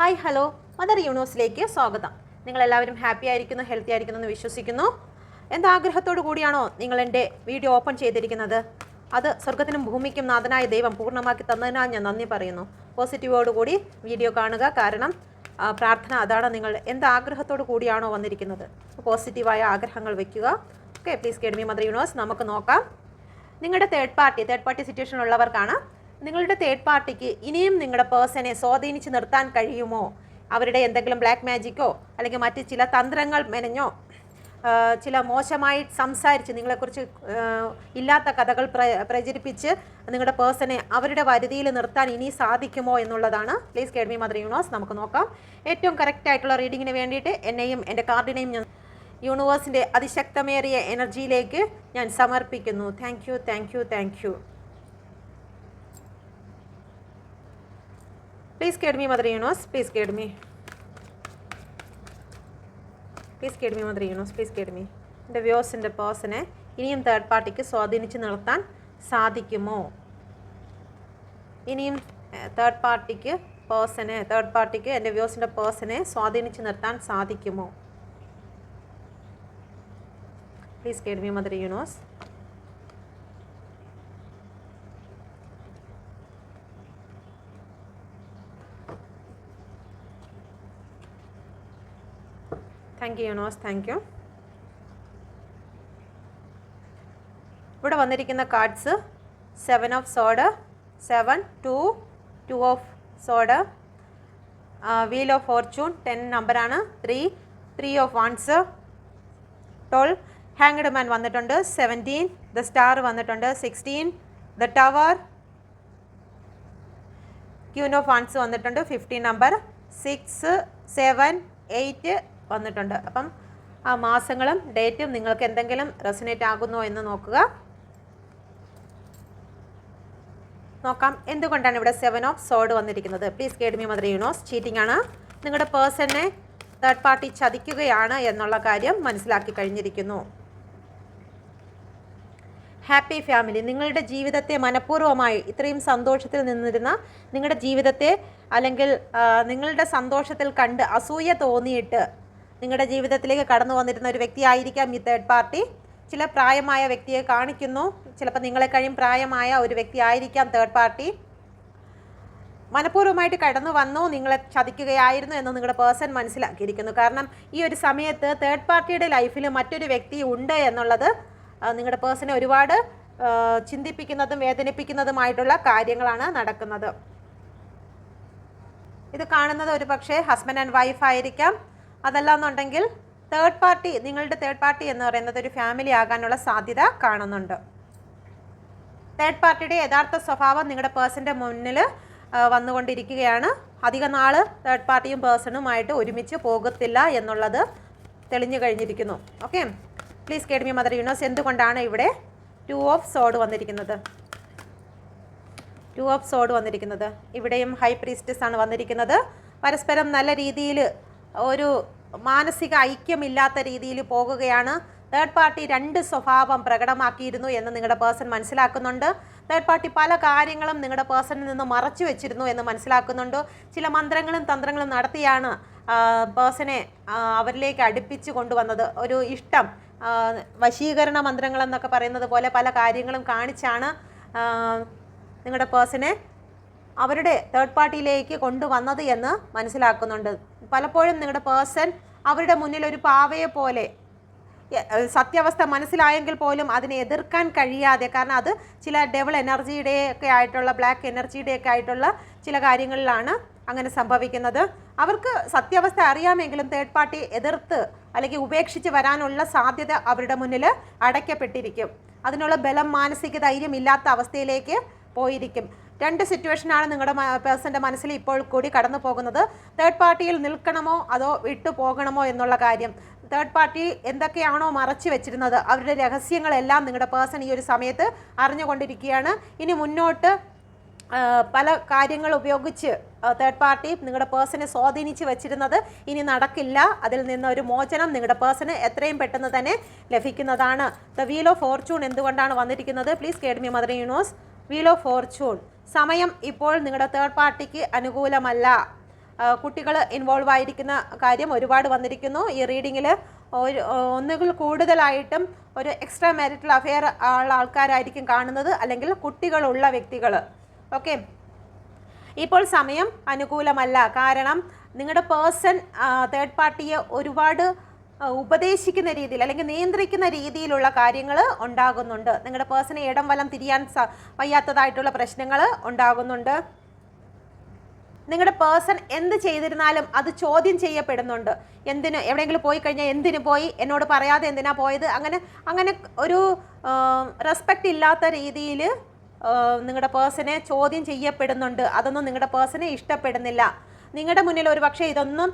Hi hello mother യൂണിവേഴ്സിലേക്ക് സ്വാഗതം. നിങ്ങളെല്ലാവരും happy ആയിരിക്കുന്നു, ഹെൽത്തി ആയിരിക്കുന്നു എന്ന് വിശ്വസിക്കുന്നു. എന്താഗ്രഹത്തോടു കൂടിയാണോ നിങ്ങൾ എൻ്റെ വീഡിയോ ഓപ്പൺ ചെയ്തിരിക്കുന്നത്? അത് സ്വർഗത്തിനും ഭൂമിക്കും നാഥനായ ദൈവം പൂർണ്ണമാക്കി തന്നതിനാൽ ഞാൻ നന്ദി പറയുന്നു. പോസിറ്റീവോടുകൂടി വീഡിയോ കാണുക. കാരണം പ്രാർത്ഥന അതാണ്. നിങ്ങൾ എന്താഗ്രഹത്തോടു കൂടിയാണോ വന്നിരിക്കുന്നത്, പോസിറ്റീവായ ആഗ്രഹങ്ങൾ വയ്ക്കുക. Okay, please guide me mother universe. നമുക്ക് നോക്കാം. നിങ്ങളുടെ തേർഡ് പാർട്ടി സിറ്റുവേഷൻ ഉള്ളവർക്കാണ്. നിങ്ങളുടെ തേർഡ് പാർട്ടിക്ക് ഇനിയും നിങ്ങളുടെ പേഴ്സണെ സ്വാധീനിച്ച് നിർത്താൻ കഴിയുമോ? അവരുടെ എന്തെങ്കിലും ബ്ലാക്ക് മാജിക്കോ അല്ലെങ്കിൽ മറ്റ് ചില തന്ത്രങ്ങൾ മെനഞ്ഞോ ചില മോശമായി സംസാരിച്ച് നിങ്ങളെക്കുറിച്ച് ഇല്ലാത്ത കഥകൾ പ്രചരിപ്പിച്ച് നിങ്ങളുടെ പേഴ്സണെ അവരുടെ വരുതിയിൽ നിർത്താൻ ഇനി സാധിക്കുമോ എന്നുള്ളതാണ്. Please guide me mother universe. നമുക്ക് നോക്കാം. ഏറ്റവും കറക്റ്റായിട്ടുള്ള റീഡിങ്ങിന് വേണ്ടിയിട്ട് എന്നെയും എൻ്റെ കാർഡിനെയും ഞാൻ യൂണിവേഴ്സിൻ്റെ അതിശക്തമേറിയ എനർജിയിലേക്ക് ഞാൻ സമർപ്പിക്കുന്നു. Thank you, thank you, thank you. Please guide me, Mother Universe. Please guide me. Please guide me, Mother Universe. Please guide me. എൻ്റെ വ്യൂസിൻ്റെ പേഴ്സണെ ഇനിയും തേർഡ് പാർട്ടിക്ക് സ്വാധീനിച്ച് നിർത്താൻ സാധിക്കുമോ? ഇനിയും തേർഡ് പാർട്ടിക്ക് എൻ്റെ വ്യൂസിൻ്റെ പേഴ്സണെ സ്വാധീനിച്ച് നിർത്താൻ സാധിക്കുമോ? Please guide me, Mother Universe. Thank you universe, thank U. ഇവിടെ വന്നിരിക്കുന്ന cards 7 of സോഡ്, 7, 2 of സോഡ്, wheel of Fortune 10 നമ്പറാണ്, 3 ഓഫ് വൺസ്, 12 ഹാങ്ഡ് മാൻ വന്നിട്ടുണ്ട്, 17 ദ സ്റ്റാർ വന്നിട്ടുണ്ട്, 16 the tower, queen of wands വന്നിട്ടുണ്ട്, 15 നമ്പർ, 6, 7, 8 വന്നിട്ടുണ്ട്. അപ്പം ആ മാസങ്ങളും ഡേറ്റും നിങ്ങൾക്ക് എന്തെങ്കിലും റെസനേറ്റ് ആകുന്നോ എന്ന് നോക്കാം. എന്തുകൊണ്ടാണ് ഇവിടെ 7 ഓഫ് സോഡ് വന്നിരിക്കുന്നത്? Please guide me mother universe. Cheating ആണ്. നിങ്ങളുടെ പേഴ്സണെ തേർഡ് പാർട്ടി ചതിക്കുകയാണ് എന്നുള്ള കാര്യം മനസ്സിലാക്കി കഴിഞ്ഞിരിക്കുന്നു. Happy family. നിങ്ങളുടെ ജീവിതത്തെ മനഃപൂർവ്വമായി ഇത്രയും സന്തോഷത്തിൽ നിന്നിരുന്ന നിങ്ങളുടെ ജീവിതത്തെ അല്ലെങ്കിൽ നിങ്ങളുടെ സന്തോഷത്തിൽ കണ്ട് അസൂയ തോന്നിയിട്ട് നിങ്ങളുടെ ജീവിതത്തിലേക്ക് കടന്നു വന്നിരുന്ന ഒരു വ്യക്തിയായിരിക്കാം ഈ തേർഡ് പാർട്ടി. ചില പ്രായമായ വ്യക്തിയെ കാണിക്കുന്നു. ചിലപ്പോൾ നിങ്ങളെക്കഴിയും പ്രായമായ ഒരു വ്യക്തി ആയിരിക്കാം തേർഡ് പാർട്ടി. മനഃപൂർവ്വമായിട്ട് കടന്നു വന്നു നിങ്ങളെ ചതിക്കുകയായിരുന്നു എന്ന് നിങ്ങളുടെ പേഴ്സൺ മനസ്സിലാക്കിയിരിക്കുന്നു. കാരണം ഈ ഒരു സമയത്ത് തേർഡ് പാർട്ടിയുടെ ലൈഫിൽ മറ്റൊരു വ്യക്തി ഉണ്ട് എന്നുള്ളത് നിങ്ങളുടെ പേഴ്സണെ ഒരുപാട് ചിന്തിപ്പിക്കുന്നതും വേദനിപ്പിക്കുന്നതുമായിട്ടുള്ള കാര്യങ്ങളാണ് നടക്കുന്നത്. ഇത് കാണുന്നത് ഒരു പക്ഷേ ഹസ്ബൻഡ് ആൻഡ് വൈഫ് ആയിരിക്കാം. അതല്ലാന്നുണ്ടെങ്കിൽ നിങ്ങളുടെ തേർഡ് പാർട്ടി എന്ന് പറയുന്നത് ഒരു ഫാമിലി ആകാനുള്ള സാധ്യത കാണുന്നുണ്ട്. തേർഡ് പാർട്ടിയുടെ യഥാർത്ഥ സ്വഭാവം നിങ്ങളുടെ പേഴ്സൻ്റെ മുന്നിൽ വന്നുകൊണ്ടിരിക്കുകയാണ്. അധിക നാൾ തേർഡ് പാർട്ടിയും പേഴ്സണുമായിട്ട് ഒരുമിച്ച് പോകത്തില്ല എന്നുള്ളത് തെളിഞ്ഞു കഴിഞ്ഞിരിക്കുന്നു. Okay, please guide me mother universe. എന്തുകൊണ്ടാണ് ഇവിടെ 2 ഓഫ് സോഡ് വന്നിരിക്കുന്നത്? 2 ഓഫ് സോഡ് വന്നിരിക്കുന്നത്. ഇവിടെയും ഹൈ പ്രീസ്റ്റസ് ആണ് വന്നിരിക്കുന്നത്. പരസ്പരം നല്ല രീതിയിൽ ഒരു മാനസിക ഐക്യമില്ലാത്ത രീതിയിൽ പോകുകയാണ്. തേർഡ് പാർട്ടി 2 സ്വഭാവം പ്രകടമാക്കിയിരുന്നു എന്ന് നിങ്ങളുടെ പേഴ്സൺ മനസ്സിലാക്കുന്നുണ്ട്. തേർഡ് പാർട്ടി പല കാര്യങ്ങളും നിങ്ങളുടെ പേഴ്സണിൽ നിന്ന് മറച്ചു വെച്ചിരുന്നു എന്ന് മനസ്സിലാക്കുന്നുണ്ട്. ചില മന്ത്രങ്ങളും തന്ത്രങ്ങളും നടത്തിയാണ് പേഴ്സണെ അവരിലേക്ക് അടുപ്പിച്ച് കൊണ്ടുവന്നത്. ഒരു ഇഷ്ടം, വശീകരണ മന്ത്രങ്ങൾ എന്നൊക്കെ പറയുന്നത് പോലെ പല കാര്യങ്ങളും കാണിച്ചാണ് നിങ്ങളുടെ പേഴ്സണെ അവരുടെ തേർഡ് പാർട്ടിയിലേക്ക് കൊണ്ടുവന്നത് എന്ന് മനസ്സിലാക്കുന്നുണ്ട്. പലപ്പോഴും നിങ്ങളുടെ പേഴ്സൺ അവരുടെ മുന്നിൽ ഒരു പാവയെ പോലെ, സത്യാവസ്ഥ മനസ്സിലായെങ്കിൽ പോലും അതിനെ എതിർക്കാൻ കഴിയാതെ, കാരണം അത് ചില ഡെവിൾ എനർജിയുടെയൊക്കെ ആയിട്ടുള്ള ബ്ലാക്ക് എനർജിയുടെയൊക്കെ ആയിട്ടുള്ള ചില കാര്യങ്ങളിലാണ് അങ്ങനെ സംഭവിക്കുന്നത്. അവർക്ക് സത്യാവസ്ഥ അറിയാമെങ്കിലും തേർഡ് പാർട്ടി എതിർത്ത് അല്ലെങ്കിൽ ഉപേക്ഷിച്ച് വരാനുള്ള സാധ്യത അവരുടെ മുന്നിൽ അടയ്ക്കപ്പെട്ടിരിക്കും. അതിനുള്ള ബലം, മാനസിക ധൈര്യം ഇല്ലാത്ത അവസ്ഥയിലേക്ക് പോയിരിക്കും. 2 സിറ്റുവേഷനാണ് നിങ്ങളുടെ പേഴ്സൻ്റെ മനസ്സിൽ ഇപ്പോൾ കൂടി കടന്നു പോകുന്നത്. തേർഡ് പാർട്ടിയിൽ നിൽക്കണമോ അതോ വിട്ടു പോകണമോ എന്നുള്ള കാര്യം. തേർഡ് പാർട്ടി എന്തൊക്കെയാണോ മറച്ചു വെച്ചിരുന്നത് അവരുടെ രഹസ്യങ്ങളെല്ലാം നിങ്ങളുടെ പേഴ്സൺ ഈ ഒരു സമയത്ത് അറിഞ്ഞുകൊണ്ടിരിക്കുകയാണ്. ഇനി മുന്നോട്ട് പല കാര്യങ്ങൾ ഉപയോഗിച്ച് തേർഡ് പാർട്ടി നിങ്ങളുടെ പേഴ്സണെ സ്വാധീനിച്ച് വെച്ചിരുന്നത് ഇനി നടക്കില്ല. അതിൽ നിന്നൊരു മോചനം നിങ്ങളുടെ പേഴ്സണ് എത്രയും പെട്ടെന്ന് തന്നെ ലഭിക്കുന്നതാണ്. ദ വീൽ ഓഫ് ഫോർച്യൂൺ എന്തുകൊണ്ടാണ് വന്നിരിക്കുന്നത്? Please guide me mother universe. Wheel of Fortune. സമയം ഇപ്പോൾ നിങ്ങളുടെ തേർഡ് പാർട്ടിക്ക് അനുകൂലമല്ല. കുട്ടികൾ ഇൻവോൾവ് ആയിരിക്കുന്ന കാര്യം ഒരുപാട് വന്നിരിക്കുന്നു ഈ റീഡിങ്ങിൽ. ഒന്നുകിൽ കൂടുതലായിട്ടും ഒരു എക്സ്ട്രാ മാരിറ്റൽ അഫെയർ ഉള്ള ആൾക്കാരായിരിക്കും കാണുന്നത്, അല്ലെങ്കിൽ കുട്ടികളുള്ള വ്യക്തികൾ. ഓക്കെ, ഇപ്പോൾ സമയം അനുകൂലമല്ല. കാരണം നിങ്ങളുടെ പേഴ്സൺ തേർഡ് പാർട്ടിയെ ഒരുപാട് ഉപദേശിക്കുന്ന രീതിയിൽ അല്ലെങ്കിൽ നിയന്ത്രിക്കുന്ന രീതിയിലുള്ള കാര്യങ്ങൾ ഉണ്ടാകുന്നുണ്ട്. നിങ്ങളുടെ പേഴ്സണെ ഇടം വലം തിരിയാൻ വയ്യാത്തതായിട്ടുള്ള പ്രശ്നങ്ങൾ ഉണ്ടാകുന്നുണ്ട്. നിങ്ങളുടെ പേഴ്സൺ എന്ത് ചെയ്തിരുന്നാലും അത് ചോദ്യം ചെയ്യപ്പെടുന്നുണ്ട്. എന്തിന്, എവിടെയെങ്കിലും പോയി കഴിഞ്ഞാൽ എന്തിനു പോയി, എന്നോട് പറയാതെ എന്തിനാ പോയത്, അങ്ങനെ ഒരു റെസ്പെക്റ്റ് ഇല്ലാത്ത രീതിയിൽ നിങ്ങളുടെ പേഴ്സണെ ചോദ്യം ചെയ്യപ്പെടുന്നുണ്ട്. അതൊന്നും നിങ്ങളുടെ പേഴ്സണെ ഇഷ്ടപ്പെടുന്നില്ല. നിങ്ങളുടെ മുന്നിൽ ഒരു പക്ഷേ ഇതൊന്നും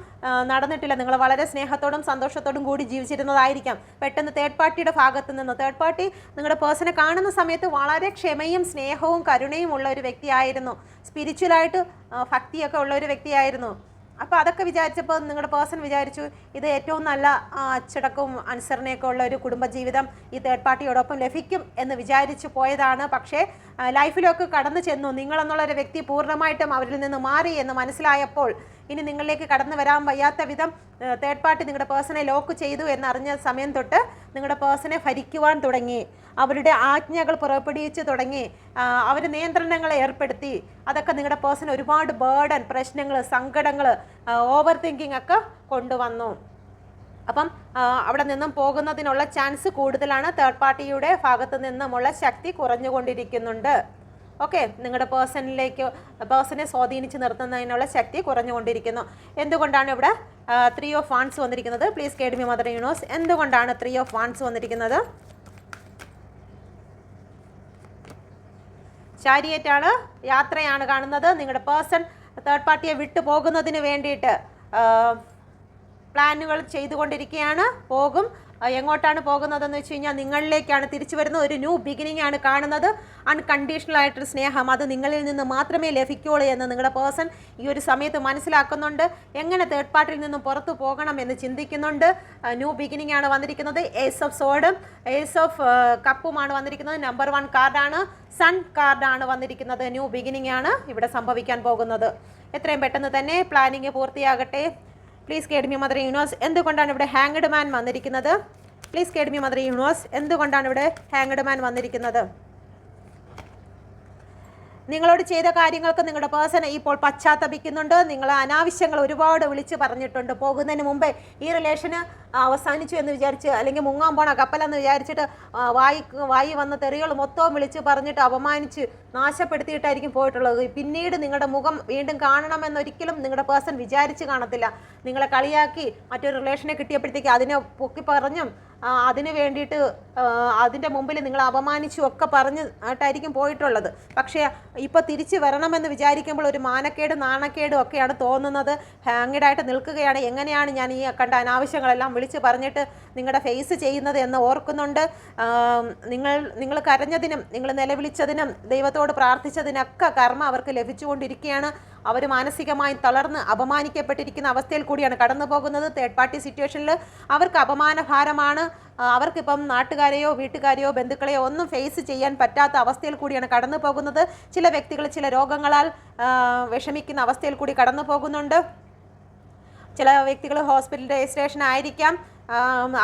നടന്നിട്ടില്ല. നിങ്ങൾ വളരെ സ്നേഹത്തോടും സന്തോഷത്തോടും കൂടി ജീവിച്ചിരുന്നതായിരിക്കാം. പെട്ടെന്ന് തേർഡ് പാർട്ടിയുടെ ഭാഗത്ത് നിന്ന് തേർഡ് പാർട്ടി നിങ്ങളുടെ പേഴ്സണെ കാണുന്ന സമയത്ത് വളരെ ക്ഷമയും സ്നേഹവും കരുണയും ഉള്ള ഒരു വ്യക്തിയായിരുന്നു. സ്പിരിച്വലായിട്ട് ഭക്തിയൊക്കെ ഉള്ള ഒരു വ്യക്തിയായിരുന്നു. അപ്പോൾ അതൊക്കെ വിചാരിച്ചപ്പോൾ നിങ്ങളുടെ പേഴ്സൺ വിചാരിച്ചു ഇത് ഏറ്റവും നല്ല അച്ചടക്കവും അനുസരണയൊക്കെ ഉള്ള ഒരു കുടുംബജീവിതം ഈ തേർഡ് പാർട്ടിയോടൊപ്പം ലഭിക്കും എന്ന് വിചാരിച്ചു പോയതാണ്. പക്ഷേ ലൈഫിലൊക്കെ കടന്നു ചെന്നു. നിങ്ങളെന്നുള്ളൊരു വ്യക്തി പൂർണ്ണമായിട്ടും അവരിൽ നിന്ന് മാറി എന്ന് മനസ്സിലായപ്പോൾ ഇനി നിങ്ങളിലേക്ക് കടന്നു വരാൻ വയ്യാത്ത വിധം തേർഡ് പാർട്ടി നിങ്ങളുടെ പേഴ്സണെ ലോക്ക് ചെയ്തു എന്നറിഞ്ഞ സമയം തൊട്ട് നിങ്ങളുടെ പേഴ്സണെ ഭരിക്കുവാൻ തുടങ്ങി. അവരുടെ ആജ്ഞകൾ പുറപ്പെടുവിച്ച് തുടങ്ങി. അവർ നിയന്ത്രണങ്ങളെ ഏർപ്പെടുത്തി. അതൊക്കെ നിങ്ങളുടെ പേഴ്സൺ ഒരുപാട് ബേർഡൻ, പ്രശ്നങ്ങൾ, സങ്കടങ്ങൾ, ഓവർ തിങ്കിങ് ഒക്കെ കൊണ്ടുവന്നു. അപ്പം അവിടെ നിന്നും പോകുന്നതിനുള്ള ചാൻസ് കൂടുതലാണ്. തേർഡ് പാർട്ടിയുടെ ഭാഗത്ത് നിന്നുമുള്ള ശക്തി കുറഞ്ഞുകൊണ്ടിരിക്കുന്നുണ്ട്. ഓക്കെ, നിങ്ങളുടെ പേഴ്സണെ സ്വാധീനിച്ച് നിർത്തുന്നതിനുള്ള ശക്തി കുറഞ്ഞുകൊണ്ടിരിക്കുന്നു. എന്തുകൊണ്ടാണ് ഇവിടെ 3 ഓഫ് വാൻഡ്സ് വന്നിരിക്കുന്നത്? Please guide me mother universe. എന്തുകൊണ്ടാണ് 3 ഓഫ് വാൻഡ്സ് വന്നിരിക്കുന്നത്? ചാരിയറ്റാണ്, യാത്രയാണ് കാണുന്നത്. നിങ്ങളുടെ പേഴ്സൺ തേർഡ് പാർട്ടിയെ വിട്ടു പോകുന്നതിന് വേണ്ടിയിട്ട് പ്ലാനുകൾ ചെയ്തുകൊണ്ടിരിക്കുകയാണ്. പോകും. എങ്ങോട്ടാണ് പോകുന്നതെന്ന് വെച്ച് കഴിഞ്ഞാൽ നിങ്ങളിലേക്കാണ് തിരിച്ചു വരുന്നത്. ഒരു ന്യൂ ബിഗിനിങ് ആണ് കാണുന്നത്. അൺകണ്ടീഷണൽ ആയിട്ടൊരു സ്നേഹം അത് നിങ്ങളിൽ നിന്ന് മാത്രമേ ലഭിക്കുകയുള്ളൂ എന്ന് നിങ്ങളുടെ പേഴ്സൺ ഈ ഒരു സമയത്ത് മനസ്സിലാക്കുന്നുണ്ട്. എങ്ങനെ തേർഡ് പാർട്ടിയിൽ നിന്നും പുറത്തു പോകണം എന്ന് ചിന്തിക്കുന്നുണ്ട്. ന്യൂ ബിഗിനിങ് ആണ് വന്നിരിക്കുന്നത്. ഏസ് ഓഫ് സോഡും ഏസ് ഓഫ് കപ്പുമാണ് വന്നിരിക്കുന്നത്. നമ്പർ 1 കാർഡാണ്. സൺ കാർഡാണ് വന്നിരിക്കുന്നത്. ന്യൂ ബിഗിനിങ് ആണ് ഇവിടെ സംഭവിക്കാൻ പോകുന്നത്. എത്രയും പെട്ടെന്ന് തന്നെ പ്ലാനിങ് പൂർത്തിയാകട്ടെ. Please guide me mother universe. എന്തുകൊണ്ടാണ് ഇവിടെ ഹാങ്ഡ് മാൻ വന്നിരിക്കുന്നത്? Please guide me mother universe. എന്തുകൊണ്ടാണ് ഇവിടെ ഹാങ്ഡ് മാൻ വന്നിരിക്കുന്നത്? നിങ്ങളോട് ചെയ്ത കാര്യങ്ങൾക്ക് നിങ്ങളുടെ പേഴ്സൺ ഇപ്പോൾ പശ്ചാത്തപിക്കുന്നുണ്ട്. നിങ്ങൾ അനാവശ്യങ്ങൾ ഒരുപാട് വിളിച്ച് പറഞ്ഞിട്ടുണ്ട്. പോകുന്നതിന് മുമ്പേ ഈ റിലേഷന് അവസാനിച്ചു എന്ന് വിചാരിച്ച്, അല്ലെങ്കിൽ മുങ്ങാൻ പോണ കപ്പലെന്ന് വിചാരിച്ചിട്ട് വായി വന്ന തെറികൾ മൊത്തവും വിളിച്ച് പറഞ്ഞിട്ട് അപമാനിച്ച് നാശപ്പെടുത്തിയിട്ടായിരിക്കും പോയിട്ടുള്ളത്. പിന്നീട് നിങ്ങളുടെ മുഖം വീണ്ടും കാണണമെന്നൊരിക്കലും നിങ്ങളുടെ പേഴ്സൺ വിചാരിച്ച് കാണത്തില്ല. നിങ്ങളെ കളിയാക്കി മറ്റൊരു റിലേഷനെ കിട്ടിയപ്പോഴത്തേക്ക് അതിനെ പൊക്കി പറഞ്ഞും അതിന് വേണ്ടിയിട്ട് അതിൻ്റെ മുമ്പിൽ നിങ്ങൾ അപമാനിച്ചും ഒക്കെ പറഞ്ഞിട്ടായിരിക്കും പോയിട്ടുള്ളത്. പക്ഷേ ഇപ്പോൾ തിരിച്ച് വരണമെന്ന് വിചാരിക്കുമ്പോൾ ഒരു മാനക്കേടും നാണക്കേടും ഒക്കെയാണ് തോന്നുന്നത്. ഹാങ്ങിഡായിട്ട് നിൽക്കുകയാണ്. എങ്ങനെയാണ് ഞാൻ ഈ കണ്ട അനാവശ്യങ്ങളെല്ലാം വിളിച്ച് പറഞ്ഞിട്ട് നിങ്ങളുടെ ഫേസ് ചെയ്യുന്നത് എന്ന് ഓർക്കുന്നുണ്ട്. നിങ്ങൾ കരഞ്ഞതിനും നിങ്ങൾ നിലവിളിച്ചതിനും ദൈവത്തോട് പ്രാർത്ഥിച്ചതിനൊക്കെ കർമ്മ അവർക്ക് ലഭിച്ചുകൊണ്ടിരിക്കുകയാണ്. അവർ മാനസികമായി തളർന്ന് അപമാനിക്കപ്പെട്ടിരിക്കുന്ന അവസ്ഥയിൽ കൂടിയാണ് കടന്നു പോകുന്നത്. തേർഡ് പാർട്ടി സിറ്റുവേഷനിൽ അവർക്ക് അപമാനഭാരമാണ്. അവർക്കിപ്പം നാട്ടുകാരെയോ വീട്ടുകാരെയോ ബന്ധുക്കളെയോ ഒന്നും ഫേസ് ചെയ്യാൻ പറ്റാത്ത അവസ്ഥയിൽ കൂടിയാണ് കടന്നു പോകുന്നത്. ചില വ്യക്തികൾ ചില രോഗങ്ങളാൽ വിഷമിക്കുന്ന അവസ്ഥയിൽ കൂടി കടന്നു പോകുന്നുണ്ട്. ചില വ്യക്തികൾ ഹോസ്പിറ്റൽ രജിസ്ട്രേഷൻ ആയിരിക്കാം.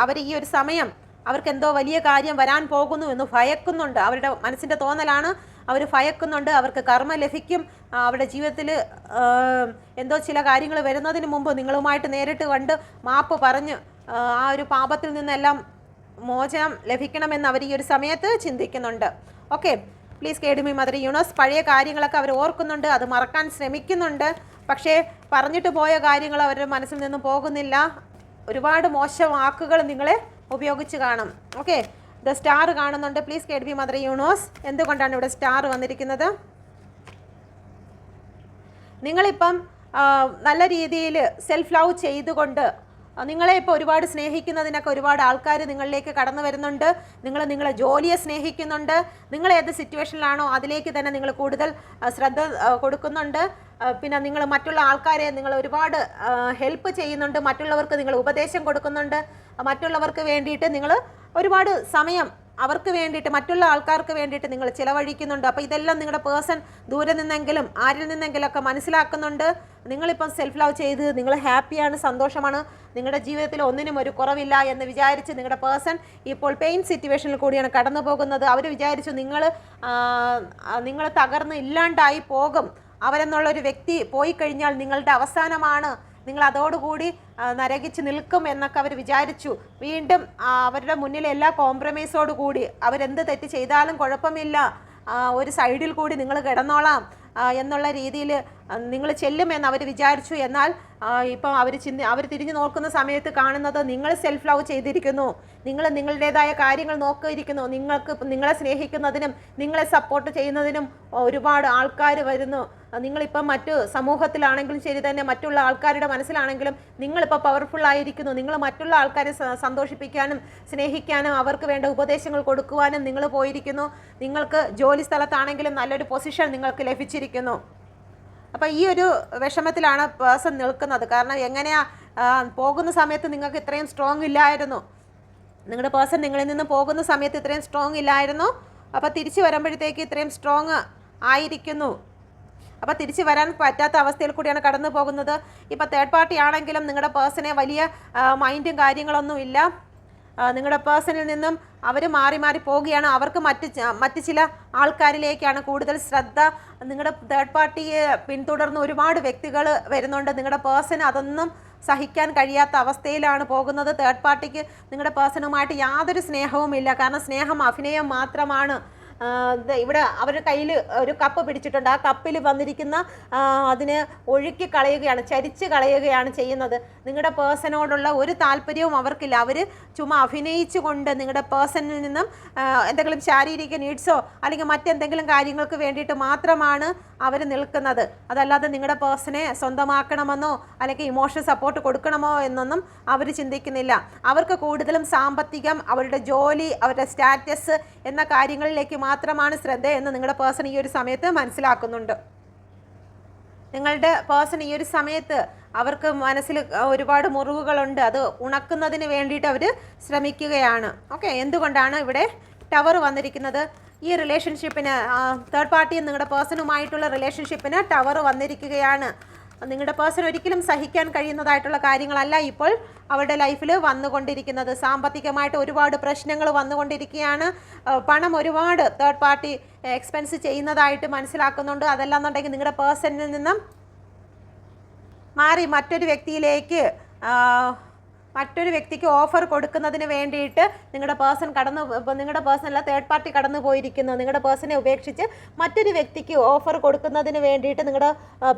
അവർ ഈ ഒരു സമയം അവർക്ക് എന്തോ വലിയ കാര്യം വരാൻ പോകുന്നു എന്ന് ഭയക്കുന്നുണ്ട്. അവരുടെ മനസ്സിൻ്റെ തോന്നലാണ്. അവർ ഭയക്കുന്നുണ്ട്. അവർക്ക് കർമ്മ ലഭിക്കും. അവരുടെ ജീവിതത്തിൽ എന്തോ ചില കാര്യങ്ങൾ വരുന്നതിന് മുമ്പ് നിങ്ങളുമായിട്ട് നേരിട്ട് കണ്ട് മാപ്പ് പറഞ്ഞ് ആ ഒരു പാപത്തിൽ നിന്നെല്ലാം മോചനം ലഭിക്കണമെന്ന് അവർ ഈ ഒരു സമയത്ത് ചിന്തിക്കുന്നുണ്ട്. Okay, please guide me mother universe. പഴയ കാര്യങ്ങളൊക്കെ അവർ ഓർക്കുന്നുണ്ട്. അത് മറക്കാൻ ശ്രമിക്കുന്നുണ്ട്. പക്ഷേ പറഞ്ഞിട്ട് പോയ കാര്യങ്ങൾ അവരുടെ മനസ്സിൽ നിന്നും പോകുന്നില്ല. ഒരുപാട് മോശം വാക്കുകൾ നിങ്ങളെ ഉപയോഗിച്ച് കാണും. ഓക്കെ, ദ സ്റ്റാർ കാണുന്നുണ്ട്. Please guide me mother universe. എന്തുകൊണ്ടാണ് ഇവിടെ സ്റ്റാർ വന്നിരിക്കുന്നത്? നിങ്ങളിപ്പം നല്ല രീതിയിൽ സെൽഫ് ലവ് ചെയ്തുകൊണ്ട് നിങ്ങളെ ഇപ്പോൾ ഒരുപാട് സ്നേഹിക്കുന്നതിനൊക്കെ ഒരുപാട് ആൾക്കാർ നിങ്ങളിലേക്ക് കടന്നു വരുന്നുണ്ട്. നിങ്ങളെ ജോലിയെ സ്നേഹിക്കുന്നുണ്ട്. നിങ്ങൾ ഏത് സിറ്റുവേഷനിലാണോ അതിലേക്ക് തന്നെ നിങ്ങൾ കൂടുതൽ ശ്രദ്ധ കൊടുക്കുന്നുണ്ട്. പിന്നെ നിങ്ങൾ മറ്റുള്ള ആൾക്കാരെ നിങ്ങൾ ഒരുപാട് ഹെൽപ്പ് ചെയ്യുന്നുണ്ട്. മറ്റുള്ളവർക്ക് നിങ്ങൾ ഉപദേശം കൊടുക്കുന്നുണ്ട്. മറ്റുള്ളവർക്ക് വേണ്ടിയിട്ട് നിങ്ങൾ ഒരുപാട് സമയം അവർക്ക് വേണ്ടിയിട്ട്, മറ്റുള്ള ആൾക്കാർക്ക് വേണ്ടിയിട്ട് നിങ്ങൾ ചിലവഴിക്കുന്നുണ്ട്. അപ്പോൾ ഇതെല്ലാം നിങ്ങളുടെ പേഴ്സൺ ദൂരെ നിന്നെങ്കിലും ആരിൽ നിന്നെങ്കിലും ഒക്കെ മനസ്സിലാക്കുന്നുണ്ട്. നിങ്ങളിപ്പം സെൽഫ് ലവ് ചെയ്ത് നിങ്ങൾ ഹാപ്പിയാണ്, സന്തോഷമാണ്, നിങ്ങളുടെ ജീവിതത്തിൽ ഒന്നിനും ഒരു കുറവില്ല എന്ന് വിചാരിച്ച് നിങ്ങളുടെ പേഴ്സൺ ഇപ്പോൾ പെയിൻ സിറ്റുവേഷനിൽ കൂടിയാണ് കടന്നു പോകുന്നത്. അവർ വിചാരിച്ചു നിങ്ങൾ തകർന്ന് ഇല്ലാണ്ടായി പോകും, അവരെന്നുള്ളൊരു വ്യക്തി പോയി കഴിഞ്ഞാൽ നിങ്ങളുടെ അവസാനമാണ്, നിങ്ങൾ അതോടുകൂടി നരകിച്ച് നിൽക്കും എന്നൊക്കെ അവർ വിചാരിച്ചു. വീണ്ടും അവരുടെ മുന്നിൽ എല്ലാ കോംപ്രമൈസോടു കൂടി അവരെന്ത് തെറ്റ് ചെയ്താലും കുഴപ്പമില്ല, ഒരു സൈഡിൽ കൂടി നിങ്ങൾ കിടന്നോളാം എന്നുള്ള രീതിയിൽ നിങ്ങൾ ചെല്ലുമെന്ന് അവർ വിചാരിച്ചു. എന്നാൽ ഇപ്പം അവർ തിരിഞ്ഞു നോക്കുന്ന സമയത്ത് കാണുന്നത് നിങ്ങൾ സെൽഫ് ലവ് ചെയ്തിരിക്കുന്നു, നിങ്ങൾ നിങ്ങളുടേതായ കാര്യങ്ങൾ നോക്കിയിരിക്കുന്നു, നിങ്ങളെ സ്നേഹിക്കുന്നതിനും നിങ്ങളെ സപ്പോർട്ട് ചെയ്യുന്നതിനും ഒരുപാട് ആൾക്കാർ വരുന്നു. നിങ്ങളിപ്പം മറ്റു സമൂഹത്തിലാണെങ്കിലും ശരി തന്നെ, മറ്റുള്ള ആൾക്കാരുടെ മനസ്സിലാണെങ്കിലും നിങ്ങളിപ്പോൾ പവർഫുൾ ആയിരിക്കുന്നു. നിങ്ങൾ മറ്റുള്ള ആൾക്കാരെ സന്തോഷിപ്പിക്കാനും സ്നേഹിക്കാനും അവർക്ക് വേണ്ട ഉപദേശങ്ങൾ കൊടുക്കുവാനും നിങ്ങൾ പോയിരിക്കുന്നു. നിങ്ങൾക്ക് ജോലി സ്ഥലത്താണെങ്കിലും നല്ലൊരു പൊസിഷൻ നിങ്ങൾക്ക് ലഭിച്ചിരിക്കുന്നു. അപ്പോൾ ഈ ഒരു വിഷമത്തിലാണ് പേഴ്സൺ നിൽക്കുന്നത്. കാരണം പോകുന്ന സമയത്ത് നിങ്ങൾക്ക് ഇത്രയും സ്ട്രോങ് ഇല്ലായിരുന്നു, നിങ്ങളുടെ പേഴ്സൺ നിങ്ങളിൽ നിന്ന് പോകുന്ന സമയത്ത് ഇത്രയും സ്ട്രോങ് ഇല്ലായിരുന്നു. അപ്പോൾ തിരിച്ചു വരുമ്പോഴത്തേക്ക് ഇത്രയും സ്ട്രോങ് ആയിരിക്കുന്നു. അപ്പോൾ തിരിച്ചു വരാൻ പറ്റാത്ത അവസ്ഥയിൽ കൂടിയാണ് കടന്നു പോകുന്നത്. ഇപ്പോൾ തേർഡ് പാർട്ടി ആണെങ്കിലും നിങ്ങളുടെ പേഴ്സണെ വലിയ മൈൻഡും കാര്യങ്ങളൊന്നും ഇല്ല. നിങ്ങളുടെ പേഴ്സണിൽ നിന്നും അവർ മാറി മാറി പോവുകയാണ്. അവർക്ക് മറ്റ് ചില ആൾക്കാരിലേക്കാണ് കൂടുതൽ ശ്രദ്ധ. നിങ്ങളുടെ തേർഡ് പാർട്ടിയെ പിന്തുടർന്ന് ഒരുപാട് വ്യക്തികൾ വരുന്നുണ്ട്. നിങ്ങളുടെ പേഴ്സൺ അതൊന്നും സഹിക്കാൻ കഴിയാത്ത അവസ്ഥയിലാണ് പോകുന്നത്. തേർഡ് പാർട്ടിക്ക് നിങ്ങളുടെ പേഴ്സണുമായിട്ട് യാതൊരു സ്നേഹവും ഇല്ല. കാരണം സ്നേഹം അഭിനയം മാത്രമാണ്. ഇവിടെ അവരുടെ കയ്യിൽ ഒരു കപ്പ് പിടിച്ചിട്ടുണ്ട്. ആ കപ്പിൽ വന്നിരിക്കുന്ന അതിനെ ഒഴുക്കി കളയുകയാണ്, ചരിച്ച് കളയുകയാണ് ചെയ്യുന്നത്. നിങ്ങളുടെ പേഴ്സണോടുള്ള ഒരു താല്പര്യവും അവർക്കില്ല. അവർ ചുമ്മാ അഭിനയിച്ചു കൊണ്ട് നിങ്ങളുടെ പേഴ്സണിൽ നിന്നും എന്തെങ്കിലും ശാരീരിക നീഡ്സോ അല്ലെങ്കിൽ മറ്റെന്തെങ്കിലും കാര്യങ്ങൾക്ക് വേണ്ടിയിട്ട് മാത്രമാണ് അവർ നിൽക്കുന്നത്. അതല്ലാതെ നിങ്ങളുടെ പേഴ്സണെ സ്വന്തമാക്കണമെന്നോ അല്ലെങ്കിൽ ഇമോഷണൽ സപ്പോർട്ട് കൊടുക്കണമോ എന്നൊന്നും അവർ ചിന്തിക്കുന്നില്ല. അവർക്ക് കൂടുതലും സാമ്പത്തികം, അവരുടെ ജോലി, അവരുടെ സ്റ്റാറ്റസ് എന്ന കാര്യങ്ങളിലേക്ക് മാത്രമാണ് ശ്രദ്ധ എന്ന് നിങ്ങളുടെ പേഴ്സൺ ഈ ഒരു സമയത്ത് മനസ്സിലാക്കുന്നുണ്ട്. നിങ്ങളുടെ പേഴ്സൺ ഈ ഒരു സമയത്ത് അവർക്ക് മനസ്സിൽ ഒരുപാട് മുറിവുകളുണ്ട്. അത് ഉണക്കുന്നതിന് വേണ്ടിയിട്ട് അവർ ശ്രമിക്കുകയാണ്. ഓക്കെ, എന്തുകൊണ്ടാണ് ഇവിടെ ടവർ വന്നിരിക്കുന്നത്? ഈ റിലേഷൻഷിപ്പിന്, തേർഡ് പാർട്ടിയും നിങ്ങളുടെ പേഴ്സണുമായിട്ടുള്ള റിലേഷൻഷിപ്പിന് ടവർ വന്നിരിക്കുകയാണ്. നിങ്ങളുടെ പേഴ്സൺ ഒരിക്കലും സഹിക്കാൻ കഴിയുന്നതായിട്ടുള്ള കാര്യങ്ങളല്ല ഇപ്പോൾ അവരുടെ ലൈഫിൽ വന്നുകൊണ്ടിരിക്കുന്നത്. സാമ്പത്തികമായിട്ട് ഒരുപാട് പ്രശ്നങ്ങൾ വന്നുകൊണ്ടിരിക്കുകയാണ്. പണം ഒരുപാട് തേർഡ് പാർട്ടി എക്സ്പെൻസ് ചെയ്യുന്നതായിട്ട് മനസ്സിലാക്കുന്നുണ്ട്. അതല്ലാന്നുണ്ടെങ്കിൽ നിങ്ങളുടെ പേഴ്സണിൽ നിന്നും മാറി മറ്റൊരു വ്യക്തിക്ക് ഓഫർ കൊടുക്കുന്നതിന് വേണ്ടിയിട്ട് നിങ്ങളുടെ പേഴ്സണല്ല തേർഡ് പാർട്ടി കടന്നു പോയിരിക്കുന്നു. നിങ്ങളുടെ പേഴ്സണെ ഉപേക്ഷിച്ച് മറ്റൊരു വ്യക്തിക്ക് ഓഫർ കൊടുക്കുന്നതിന് വേണ്ടിയിട്ട് നിങ്ങളുടെ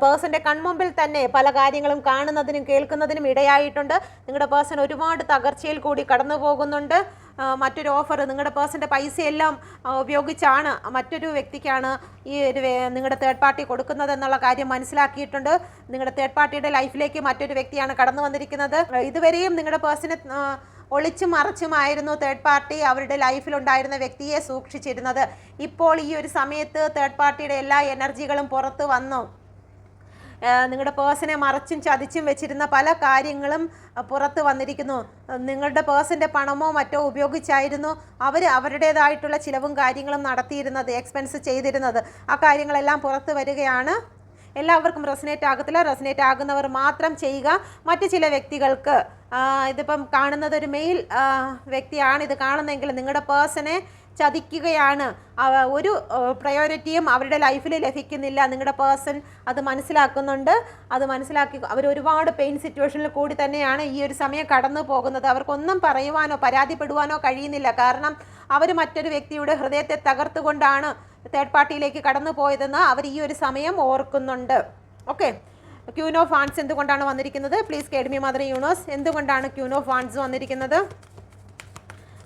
പേഴ്സൻ്റെ കൺമുമ്പിൽ തന്നെ പല കാര്യങ്ങളും കാണുന്നതിനും കേൾക്കുന്നതിനും ഇടയായിട്ടുണ്ട്. നിങ്ങളുടെ പേഴ്സൺ ഒരുപാട് തകർച്ചയിൽ കൂടി കടന്നു പോകുന്നുണ്ട്. മറ്റൊരു ഓഫർ, നിങ്ങളുടെ പേഴ്സൻ്റെ പൈസയെല്ലാം ഉപയോഗിച്ചാണ് മറ്റൊരു വ്യക്തിക്കാണ് ഈ നിങ്ങളുടെ തേർഡ് പാർട്ടി കൊടുക്കുന്നത് എന്നുള്ള കാര്യം മനസ്സിലാക്കിയിട്ടുണ്ട്. നിങ്ങളുടെ തേർഡ് പാർട്ടിയുടെ ലൈഫിലേക്ക് മറ്റൊരു വ്യക്തിയാണ് കടന്നു വന്നിരിക്കുന്നത്. ഇതുവരെയും നിങ്ങളുടെ പേഴ്സണെ ഒളിച്ചും മറച്ചുമായിരുന്നു തേർഡ് പാർട്ടി അവരുടെ ലൈഫിലുണ്ടായിരുന്ന വ്യക്തിയെ സൂക്ഷിച്ചിരുന്നത്. ഇപ്പോൾ ഈ ഒരു സമയത്ത് തേർഡ് പാർട്ടിയുടെ എല്ലാ എനർജികളും പുറത്ത് വന്നു. നിങ്ങളുടെ പേഴ്സണെ മറച്ചും ചതിച്ചും വെച്ചിരുന്ന പല കാര്യങ്ങളും പുറത്ത് വന്നിരിക്കുന്നു. നിങ്ങളുടെ പേഴ്സൻ്റെ പണമോ മറ്റോ ഉപയോഗിച്ചായിരുന്നു അവരുടേതായിട്ടുള്ള ചിലവും കാര്യങ്ങളും നടത്തിയിരുന്നത്, എക്സ്പെൻസ് ചെയ്തിരുന്നത്. ആ കാര്യങ്ങളെല്ലാം പുറത്ത് വരികയാണ്. എല്ലാവർക്കും റെസനേറ്റ് ആകത്തില്ല. റെസനേറ്റ് ആകുന്നവർ മാത്രം ചെയ്യുക. മറ്റു ചില വ്യക്തികൾക്ക് ഇതിപ്പം കാണുന്നത് ഒരു മെയിൽ വ്യക്തിയാണ് ഇത് കാണുന്നതെങ്കിൽ നിങ്ങളുടെ പേഴ്സണെ ചതിക്കുകയാണ്. ഒരു പ്രയോറിറ്റിയും അവരുടെ ലൈഫിൽ ലഭിക്കുന്നില്ല. നിങ്ങളുടെ പേഴ്സൺ അത് മനസ്സിലാക്കുന്നുണ്ട്. അത് മനസ്സിലാക്കി അവർ ഒരുപാട് പെയിൻ സിറ്റുവേഷനിൽ കൂടി തന്നെയാണ് ഈ ഒരു സമയം കടന്നു പോകുന്നത്. അവർക്കൊന്നും പറയുവാനോ പരാതിപ്പെടുവാനോ കഴിയുന്നില്ല. കാരണം അവർ മറ്റൊരു വ്യക്തിയുടെ ഹൃദയത്തെ തകർത്തുകൊണ്ടാണ് തേർഡ് പാർട്ടിയിലേക്ക് കടന്നു പോയതെന്ന് അവർ ഈ ഒരു സമയം ഓർക്കുന്നുണ്ട്. ഓക്കെ, ക്യൂൻ ഓഫ് വാൻഡ്സ് എന്തുകൊണ്ടാണ് വന്നിരിക്കുന്നത്? Please guide me mother universe. എന്തുകൊണ്ടാണ് ക്യൂൻ ഓഫ് വാൻഡ്സ് വന്നിരിക്കുന്നത്?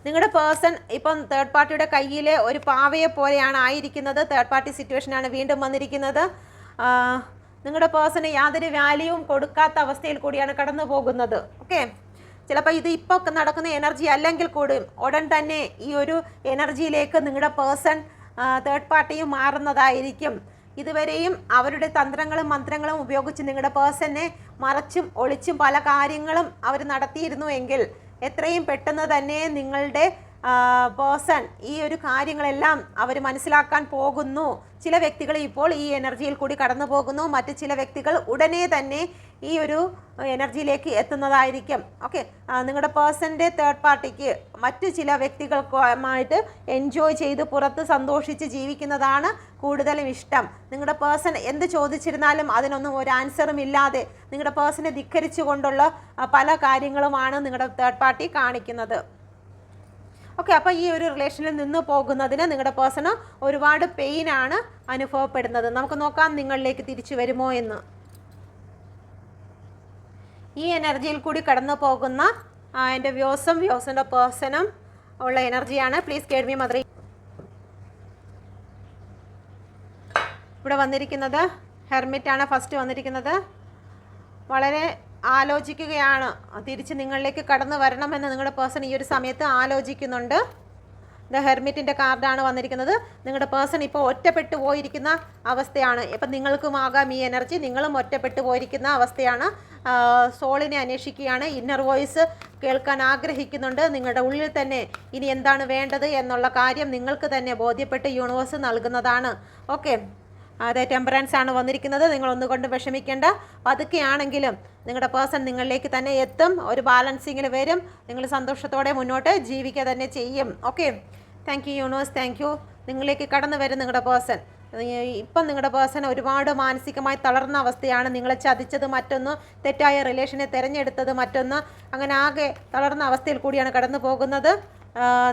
നിങ്ങളുടെ പേഴ്സൺ ഇപ്പം തേർഡ് പാർട്ടിയുടെ കയ്യിലെ ഒരു പാവയെ പോലെയാണ് ആയിരിക്കുന്നത്. തേർഡ് പാർട്ടി സിറ്റുവേഷനാണ് വീണ്ടും വന്നിരിക്കുന്നത്. നിങ്ങളുടെ പേഴ്സണ് യാതൊരു വാല്യൂവും കൊടുക്കാത്ത അവസ്ഥയിൽ കൂടിയാണ് കടന്നു പോകുന്നത്. ഓക്കെ, ചിലപ്പോൾ ഇത് ഇപ്പോൾ നടക്കുന്ന എനർജി അല്ലെങ്കിൽ കൂടി ഉടൻ തന്നെ ഈ ഒരു എനർജിയിലേക്ക് നിങ്ങളുടെ പേഴ്സൺ തേർഡ് പാർട്ടിയും മാറുന്നതായിരിക്കും. ഇതുവരെയും അവരുടെ തന്ത്രങ്ങളും മന്ത്രങ്ങളും ഉപയോഗിച്ച് നിങ്ങളുടെ പേഴ്സണെ മറച്ചും ഒളിച്ചും പല കാര്യങ്ങളും അവർ നടത്തിയിരുന്നു എങ്കിൽ എത്രയും പെട്ടെന്ന് തന്നെ നിങ്ങളുടെ പേഴ്സൺ ഈ ഒരു കാര്യങ്ങളെല്ലാം അവർ മനസ്സിലാക്കാൻ പോകുന്നു. ചില വ്യക്തികൾ ഇപ്പോൾ ഈ എനർജിയിൽ കൂടി കടന്നു പോകുന്നു, മറ്റ് ചില വ്യക്തികൾ ഉടനെ തന്നെ ഈ ഒരു എനർജിയിലേക്ക് എത്തുന്നതായിരിക്കും. ഓക്കെ, നിങ്ങളുടെ പേഴ്സൻ്റെ തേർഡ് പാർട്ടിക്ക് മറ്റു ചില വ്യക്തികൾക്കുമായിട്ട് എൻജോയ് ചെയ്ത് പുറത്ത് സന്തോഷിച്ച് ജീവിക്കുന്നതാണ് കൂടുതലും ഇഷ്ടം. നിങ്ങളുടെ പേഴ്സൺ എന്ത് ചോദിച്ചിരുന്നാലും അതിനൊന്നും ഒരു ആൻസറും ഇല്ലാതെ നിങ്ങളുടെ പേഴ്സണെ ധിക്കരിച്ചു കൊണ്ടുള്ള പല കാര്യങ്ങളുമാണ് നിങ്ങളുടെ തേർഡ് പാർട്ടി കാണിക്കുന്നത്. ഓക്കെ, അപ്പോൾ ഈ ഒരു റിലേഷനിൽ നിന്ന് പോകുന്നതിന് നിങ്ങളുടെ പേഴ്സണ് ഒരുപാട് പെയിനാണ് അനുഭവപ്പെടുന്നത്. നമുക്ക് നോക്കാം നിങ്ങളിലേക്ക് തിരിച്ചു വരുമോ എന്ന്. ഈ എനർജിയിൽ കൂടി കടന്നു പോകുന്ന എൻ്റെ വ്യോസിൻ്റെ പേഴ്സണും ഉള്ള എനർജിയാണ്. Please guide me mother. ഇവിടെ വന്നിരിക്കുന്നത് ഹെർമിറ്റാണ് ഫസ്റ്റ് വന്നിരിക്കുന്നത്. വളരെ ആലോചിക്കുകയാണ്, തിരിച്ച് നിങ്ങളിലേക്ക് കടന്നു വരണമെന്ന് നിങ്ങളുടെ പേഴ്സൺ ഈ ഒരു സമയത്ത് ആലോചിക്കുന്നുണ്ട്. ദ ഹെർമിറ്റിൻ്റെ കാർഡാണ് വന്നിരിക്കുന്നത്. നിങ്ങളുടെ പേഴ്സൺ ഇപ്പോൾ ഒറ്റപ്പെട്ടു പോയിരിക്കുന്ന അവസ്ഥയാണ്. ഇപ്പം നിങ്ങൾക്കുമാകാം ഈ എനർജി, നിങ്ങളും ഒറ്റപ്പെട്ടു പോയിരിക്കുന്ന അവസ്ഥയാണ്. സോളിനെ അന്വേഷിക്കുകയാണ്, ഇന്നർ വോയിസ് കേൾക്കാൻ ആഗ്രഹിക്കുന്നുണ്ട്. നിങ്ങളുടെ ഉള്ളിൽ തന്നെ ഇനി എന്താണ് വേണ്ടത് എന്നുള്ള കാര്യം നിങ്ങൾക്ക് തന്നെ ബോധ്യപ്പെട്ട് യൂണിവേഴ്സ് നൽകുന്നതാണ്. ഓക്കെ, അതെ, ടെമ്പറൻസ് ആണ് വന്നിരിക്കുന്നത്. നിങ്ങൾ ഒന്നുകൊണ്ട് വിഷമിക്കേണ്ട. പതുക്കെയാണെങ്കിലും നിങ്ങളുടെ പേഴ്സൺ നിങ്ങളിലേക്ക് തന്നെ എത്തും, ഒരു ബാലൻസിങ്ങിൽ വരും, നിങ്ങൾ സന്തോഷത്തോടെ മുന്നോട്ട് ജീവിക്കുക തന്നെ ചെയ്യും. Okay, thank you universe, thank U. നിങ്ങളിലേക്ക് കടന്നു വരും നിങ്ങളുടെ പേഴ്സൺ. ഇപ്പം നിങ്ങളുടെ പേഴ്സൺ ഒരുപാട് മാനസികമായി തളർന്ന അവസ്ഥയാണ്. നിങ്ങളെ ചതിച്ചത് മറ്റൊന്ന്, തെറ്റായ റിലേഷനെ തിരഞ്ഞെടുത്തത് മറ്റൊന്ന്, അങ്ങനെ ആകെ തളർന്ന അവസ്ഥയിൽ കൂടിയാണ് കടന്നു പോകുന്നത്.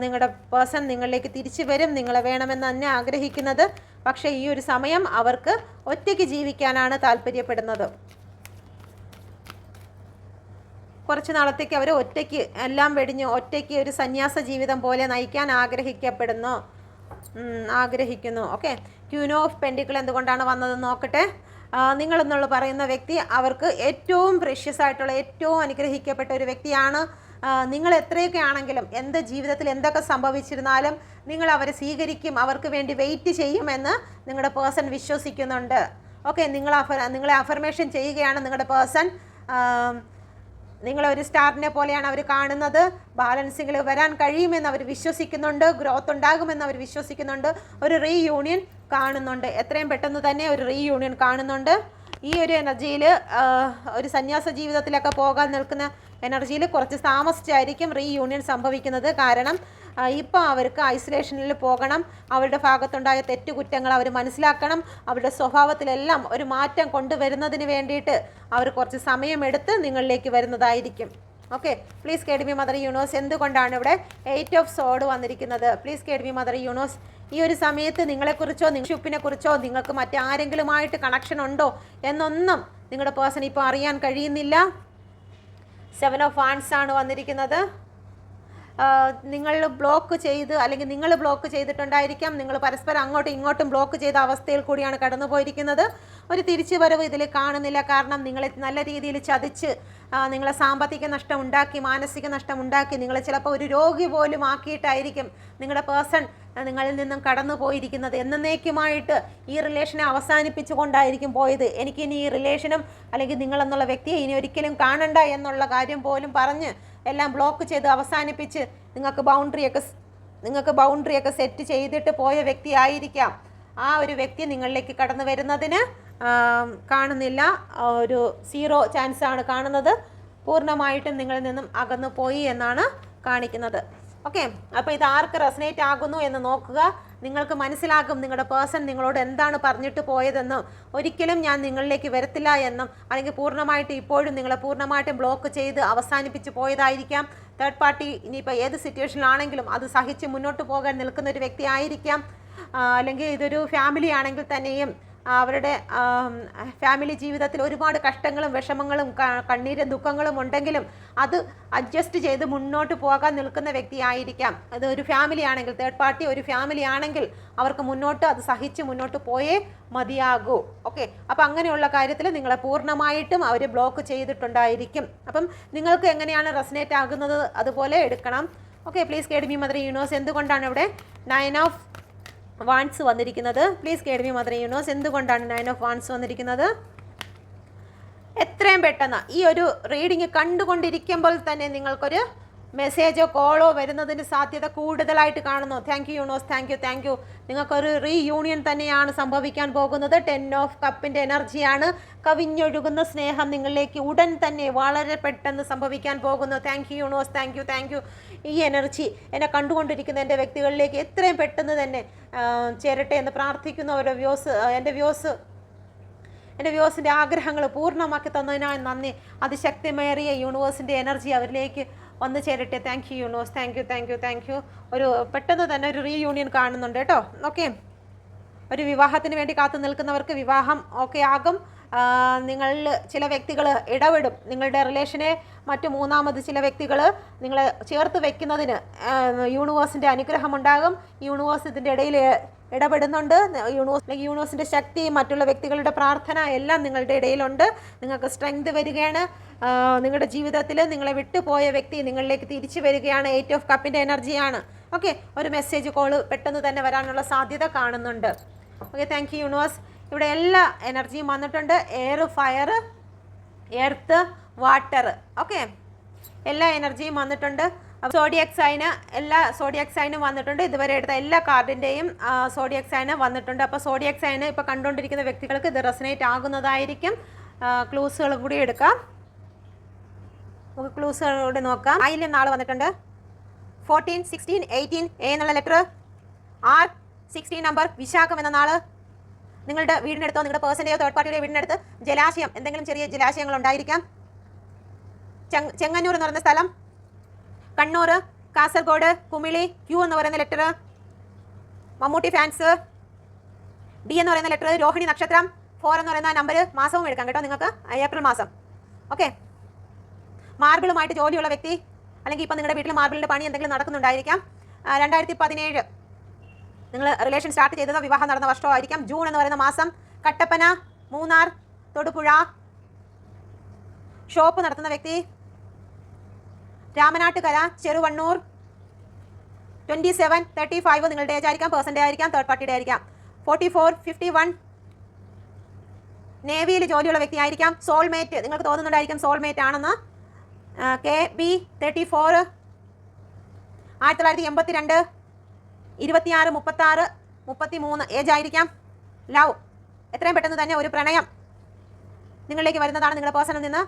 നിങ്ങളുടെ പേഴ്സൺ നിങ്ങളിലേക്ക് തിരിച്ചു വരും, നിങ്ങളെ വേണമെന്ന് തന്നെ ആഗ്രഹിക്കുന്നത്. പക്ഷേ ഈ ഒരു സമയം അവർക്ക് ഒറ്റയ്ക്ക് ജീവിക്കാനാണ് താല്പര്യപ്പെടുന്നത്. കുറച്ച് നാളത്തേക്ക് അവർ ഒറ്റയ്ക്ക് എല്ലാം വെടിഞ്ഞ് ഒറ്റയ്ക്ക് ഒരു സന്യാസ ജീവിതം പോലെ നയിക്കാൻ ആഗ്രഹിക്കുന്നു. ഓക്കെ, ക്യൂൻ ഓഫ് പെൻഡിക്കിൾ എന്തുകൊണ്ടാണ് വന്നതെന്ന് നോക്കട്ടെ. നിങ്ങളെന്നുള്ള പറയുന്ന വ്യക്തി അവർക്ക് ഏറ്റവും പ്രഷ്യസ് ആയിട്ടുള്ള, ഏറ്റവും അനുഗ്രഹിക്കപ്പെട്ട ഒരു വ്യക്തിയാണ്. നിങ്ങൾ എത്രയൊക്കെ ആണെങ്കിലും, എന്ത് ജീവിതത്തിൽ എന്തൊക്കെ സംഭവിച്ചിരുന്നാലും നിങ്ങൾ അവരെ സ്വീകരിക്കും, അവർക്ക് വേണ്ടി വെയിറ്റ് ചെയ്യുമെന്ന് നിങ്ങളുടെ പേഴ്സൺ വിശ്വസിക്കുന്നുണ്ട്. ഓക്കെ, നിങ്ങളെ അഫർമേഷൻ ചെയ്യുകയാണ് നിങ്ങളുടെ പേഴ്സൺ. നിങ്ങളൊരു സ്റ്റാറിനെ പോലെയാണ് അവർ കാണുന്നത്. ബാലൻസിങ്ങിൽ വരാൻ കഴിയുമെന്ന് അവർ വിശ്വസിക്കുന്നുണ്ട്, ഗ്രോത്ത് ഉണ്ടാകുമെന്ന് അവർ വിശ്വസിക്കുന്നുണ്ട്, ഒരു റീയൂണിയൻ കാണുന്നുണ്ട്, എത്രയും പെട്ടെന്ന് തന്നെ ഒരു റീയൂണിയൻ കാണുന്നുണ്ട്. ഈ ഒരു എനർജിയിൽ ഒരു സന്യാസ ജീവിതത്തിലൊക്കെ പോകാൻ നിൽക്കുന്ന എനർജിയിൽ കുറച്ച് താമസിച്ചായിരിക്കും റീയൂണിയൻ സംഭവിക്കുന്നത്. കാരണം ഇപ്പോൾ അവർക്ക് ഐസൊലേഷനിൽ പോകണം, അവരുടെ ഭാഗത്തുണ്ടായ തെറ്റുകുറ്റങ്ങൾ അവർ മനസ്സിലാക്കണം, അവരുടെ സ്വഭാവത്തിലെല്ലാം ഒരു മാറ്റം കൊണ്ടുവരുന്നതിന് വേണ്ടിയിട്ട് അവർ കുറച്ച് സമയമെടുത്ത് നിങ്ങളിലേക്ക് വരുന്നതായിരിക്കും. Okay, please guide me mother universe. എന്തുകൊണ്ടാണ് ഇവിടെ 8 ഓഫ് സോഡ് വന്നിരിക്കുന്നത്? Please guide me mother universe. ഈ ഒരു സമയത്ത് നിങ്ങളെക്കുറിച്ചോ ഷിപ്പിനെ കുറിച്ചോ നിങ്ങൾക്ക് മറ്റാരെങ്കിലുമായിട്ട് കണക്ഷൻ ഉണ്ടോ എന്നൊന്നും നിങ്ങളുടെ പേഴ്സൺ ഇപ്പോൾ അറിയാൻ കഴിയുന്നില്ല. 7 ഓഫ് വാൻഡ്സ് ആണ് വന്നിരിക്കുന്നത്. നിങ്ങൾ ബ്ലോക്ക് ചെയ്ത്, അല്ലെങ്കിൽ നിങ്ങൾ ബ്ലോക്ക് ചെയ്തിട്ടുണ്ടായിരിക്കാം, നിങ്ങൾ പരസ്പരം അങ്ങോട്ടും ഇങ്ങോട്ടും ബ്ലോക്ക് ചെയ്ത അവസ്ഥയിൽ കൂടിയാണ് കടന്നു പോയിരിക്കുന്നത്. ഒരു തിരിച്ചുവരവ് ഇതിൽ കാണുന്നില്ല. കാരണം നിങ്ങളെ നല്ല രീതിയിൽ ചതിച്ച് നിങ്ങളെ സാമ്പത്തിക നഷ്ടം ഉണ്ടാക്കി, മാനസിക നഷ്ടം ഉണ്ടാക്കി, നിങ്ങളെ ചിലപ്പോൾ ഒരു രോഗി പോലും ആക്കിയിട്ടായിരിക്കും നിങ്ങളുടെ പേഴ്സൺ നിങ്ങളിൽ നിന്നും കടന്നു പോയിരിക്കുന്നത്. എന്നേക്കുമായിട്ട് ഈ റിലേഷനെ അവസാനിപ്പിച്ചുകൊണ്ടായിരിക്കും പോയത്. എനിക്കിനി ഈ റിലേഷനും അല്ലെങ്കിൽ നിങ്ങളെന്നുള്ള വ്യക്തിയെ ഇനി ഒരിക്കലും കാണണ്ട എന്നുള്ള കാര്യം പോലും പറഞ്ഞ് എല്ലാം ബ്ലോക്ക് ചെയ്ത് അവസാനിപ്പിച്ച് നിങ്ങൾക്ക് ബൗണ്ടറിയൊക്കെ സെറ്റ് ചെയ്തിട്ട് പോയ വ്യക്തി ആയിരിക്കാം. ആ ഒരു വ്യക്തി നിങ്ങളിലേക്ക് കടന്നു വരുന്നതിന് കാണുന്നില്ല. ഒരു 0 ചാൻസാണ് കാണുന്നത്. പൂർണ്ണമായിട്ടും നിങ്ങളിൽ നിന്നും അകന്നു പോയി എന്നാണ് കാണിക്കുന്നത്. ഓക്കെ, അപ്പോൾ ഇത് ആർക്ക് റെസനേറ്റ് ആകുന്നു എന്ന് നോക്കുക. നിങ്ങൾക്ക് മനസ്സിലാകും നിങ്ങളുടെ പേഴ്സൺ നിങ്ങളോട് എന്താണ് പറഞ്ഞിട്ട് പോയതെന്നും ഒരിക്കലും ഞാൻ നിങ്ങളിലേക്ക് വരത്തില്ല എന്നും, അല്ലെങ്കിൽ പൂർണ്ണമായിട്ട് ഇപ്പോഴും നിങ്ങളെ പൂർണ്ണമായിട്ടും ബ്ലോക്ക് ചെയ്ത് അവസാനിപ്പിച്ച് പോയതായിരിക്കാം. തേർഡ് പാർട്ടി ഇനിയിപ്പോൾ ഏത് സിറ്റുവേഷനിലാണെങ്കിലും അത് സഹിച്ച് മുന്നോട്ട് പോകാൻ നിൽക്കുന്ന ഒരു വ്യക്തി ആയിരിക്കാം. അല്ലെങ്കിൽ ഇതൊരു ഫാമിലി ആണെങ്കിൽ തന്നെയും അവരുടെ ഫാമിലി ജീവിതത്തിൽ ഒരുപാട് കഷ്ടങ്ങളും വിഷമങ്ങളും കണ്ണീരും ദുഃഖങ്ങളും ഉണ്ടെങ്കിലും അത് അഡ്ജസ്റ്റ് ചെയ്ത് മുന്നോട്ട് പോകാൻ നിൽക്കുന്ന വ്യക്തി ആയിരിക്കാം. അത് ഒരു ഫാമിലി ആണെങ്കിൽ, തേർഡ് പാർട്ടി ഒരു ഫാമിലി ആണെങ്കിൽ അവർക്ക് മുന്നോട്ട് അത് സഹിച്ച് മുന്നോട്ട് പോയേ മതിയാകൂ. ഓക്കെ, അപ്പം അങ്ങനെയുള്ള കാര്യത്തിൽ നിങ്ങളെ പൂർണ്ണമായിട്ടും അവർ ബ്ലോക്ക് ചെയ്തിട്ടുണ്ടായിരിക്കും. അപ്പം നിങ്ങൾക്ക് എങ്ങനെയാണ് റെസനേറ്റ് ആകുന്നത് അതുപോലെ എടുക്കണം. Okay, please guide me mother universe. എന്തുകൊണ്ടാണ് ഇവിടെ 9 ഓഫ് വാൻഡ്സ് വന്നിരിക്കുന്നത്? Please guide me mother universe. എന്തുകൊണ്ടാണ് 9 ഓഫ് വാൻഡ്സ് വന്നിരിക്കുന്നത്? എത്രയും പെട്ടെന്ന് ഈ ഒരു റീഡിങ് കണ്ടുകൊണ്ടിരിക്കുമ്പോൾ തന്നെ നിങ്ങൾക്കൊരു മെസ്സേജോ കോളോ വരുന്നതിന് സാധ്യത കൂടുതലായിട്ട് കാണുന്നു. Thank you universe, thank U. നിങ്ങൾക്കൊരു റീയൂണിയൻ തന്നെയാണ് സംഭവിക്കാൻ പോകുന്നത്. 10 ഓഫ് കപ്പിൻ്റെ എനർജിയാണ്. കവിഞ്ഞൊഴുകുന്ന സ്നേഹം നിങ്ങളിലേക്ക് ഉടൻ തന്നെ വളരെ പെട്ടെന്ന് സംഭവിക്കാൻ പോകുന്നു. Thank you universe, thank U. ഈ എനർജി എന്നെ കണ്ടുകൊണ്ടിരിക്കുന്ന എൻ്റെ വ്യക്തികളിലേക്ക് എത്രയും പെട്ടെന്ന് തന്നെ ചേരട്ടെ എന്ന് പ്രാർത്ഥിക്കുന്നു. എൻ്റെ വ്യൂസിൻ്റെ ആഗ്രഹങ്ങൾ പൂർണ്ണമാക്കി തന്നതിനായി നന്ദി. അതിശക്തിമേറിയ യൂണിവേഴ്സിൻ്റെ എനർജി അവരിലേക്ക് വന്നു ചേരട്ടെ. Thank you universe, thank you. പെട്ടെന്ന് തന്നെ ഒരു റീയൂണിയൻ കാണുന്നുണ്ട് കേട്ടോ. ഓക്കെ, ഒരു വിവാഹത്തിന് വേണ്ടി കാത്തു നിൽക്കുന്നവർക്ക് വിവാഹം ഓക്കെ ആകും. നിങ്ങളിൽ ചില വ്യക്തികൾ ഇടപെടും. നിങ്ങളുടെ റിലേഷനെ മറ്റു മൂന്നാമത് ചില വ്യക്തികൾ നിങ്ങളെ ചേർത്ത് വെക്കുന്നതിന് യൂണിവേഴ്സിൻ്റെ അനുഗ്രഹം ഉണ്ടാകും. യൂണിവേഴ്സ് ഇതിൻ്റെ ഇടയിൽ ഇടപെടുന്നുണ്ട്. യൂണിവേഴ്സിൻ്റെ ശക്തി, മറ്റുള്ള വ്യക്തികളുടെ പ്രാർത്ഥന എല്ലാം നിങ്ങളുടെ ഇടയിലുണ്ട്. നിങ്ങൾക്ക് സ്ട്രെങ്ത് വരികയാണ്. നിങ്ങളുടെ ജീവിതത്തിൽ നിങ്ങളെ വിട്ടുപോയ വ്യക്തി നിങ്ങളിലേക്ക് തിരിച്ചു വരികയാണ്. 8 ഓഫ് കപ്പിൻ്റെ എനർജിയാണ്. ഓക്കെ, ഒരു മെസ്സേജ് കോള് പെട്ടെന്ന് തന്നെ വരാനുള്ള സാധ്യത കാണുന്നുണ്ട്. Okay, thank you universe. ഇവിടെ എല്ലാ എനർജിയും വന്നിട്ടുണ്ട്. Air, fire, earth, water. Okay, എല്ലാ എനർജിയും വന്നിട്ടുണ്ട്. സോഡിയക് സൈന്, എല്ലാ സോഡിയക് സൈനും വന്നിട്ടുണ്ട്. ഇതുവരെ എടുത്ത എല്ലാ കാർഡിൻ്റെയും സോഡിയക് സൈന് വന്നിട്ടുണ്ട്. അപ്പോൾ സോഡിയക് സൈന് ഇപ്പോൾ കണ്ടുകൊണ്ടിരിക്കുന്ന വ്യക്തികൾക്ക് ഇത് റെസനേറ്റ് ആകുന്നതായിരിക്കും. ക്ലൂസുകളും കൂടി എടുക്കാം. നമുക്ക് ക്ലൂസുകളൂടെ നോക്കാം. ആയില്യം നാളെ വന്നിട്ടുണ്ട്. 14, 16, 18 എ എന്നുള്ള ലെറ്റർ. R 16 number. വിശാഖം എന്ന നാള്. നിങ്ങളുടെ വീടിനടുത്തോ നിങ്ങളുടെ പേഴ്സൻ്റെയോ തേർഡ് പാർട്ടിയുടെ വീടിനടുത്ത് ജലാശയം, എന്തെങ്കിലും ചെറിയ ജലാശയങ്ങൾ ഉണ്ടായിരിക്കാം. ചെങ്ങന്നൂർ എന്ന് പറയുന്ന സ്ഥലം. കണ്ണൂർ, കാസർഗോഡ്, കുമിളി. ക്യൂ എന്ന് പറയുന്ന ലെറ്റർ. മമ്മൂട്ടി ഫാൻസ്. ഡി എന്ന് പറയുന്ന ലെറ്റർ. രോഹിണി നക്ഷത്രം. 4 എന്ന് പറയുന്ന നമ്പർ. മാസവും എടുക്കാം കേട്ടോ നിങ്ങൾക്ക്. ഏപ്രിൽ മാസം. ഓക്കെ, മാർബിളുമായിട്ട് ജോലിയുള്ള വ്യക്തി, അല്ലെങ്കിൽ ഇപ്പം നിങ്ങളുടെ വീട്ടിൽ മാർബിളിൻ്റെ പണി എന്തെങ്കിലും നടക്കുന്നുണ്ടായിരിക്കാം. 2017 നിങ്ങൾ റിലേഷൻ സ്റ്റാർട്ട് ചെയ്തതോ വിവാഹം നടന്ന വർഷമോ ആയിരിക്കാം. ജൂൺ എന്ന് പറയുന്ന മാസം. കട്ടപ്പന, മൂന്നാർ, തൊടുപുഴ. ഷോപ്പ് നടത്തുന്ന വ്യക്തി. രാമനാട്ടുകര, ചെറുവണ്ണൂർ. 27, 35 നിങ്ങളുടെ ഏജ് ആയിരിക്കാം. പേഴ്സൻ്റെ ആയിരിക്കാം, തേർഡ് പാർട്ടിയുടെ ആയിരിക്കാം. 44, 51 നേവിയിൽ ജോലിയുള്ള വ്യക്തി ആയിരിക്കാം. സോൾമേറ്റ് നിങ്ങൾക്ക് തോന്നുന്നുണ്ടായിരിക്കും സോൾമേറ്റ് ആണെന്ന്. KB 34, 1982, 26, 36, 33 ഏജ് ആയിരിക്കാം. ലവ്, എത്രയും പെട്ടെന്ന് തന്നെ ഒരു പ്രണയം നിങ്ങളിലേക്ക് വരുന്നതാണ് നിങ്ങളുടെ പേഴ്സണിൽ നിന്ന്.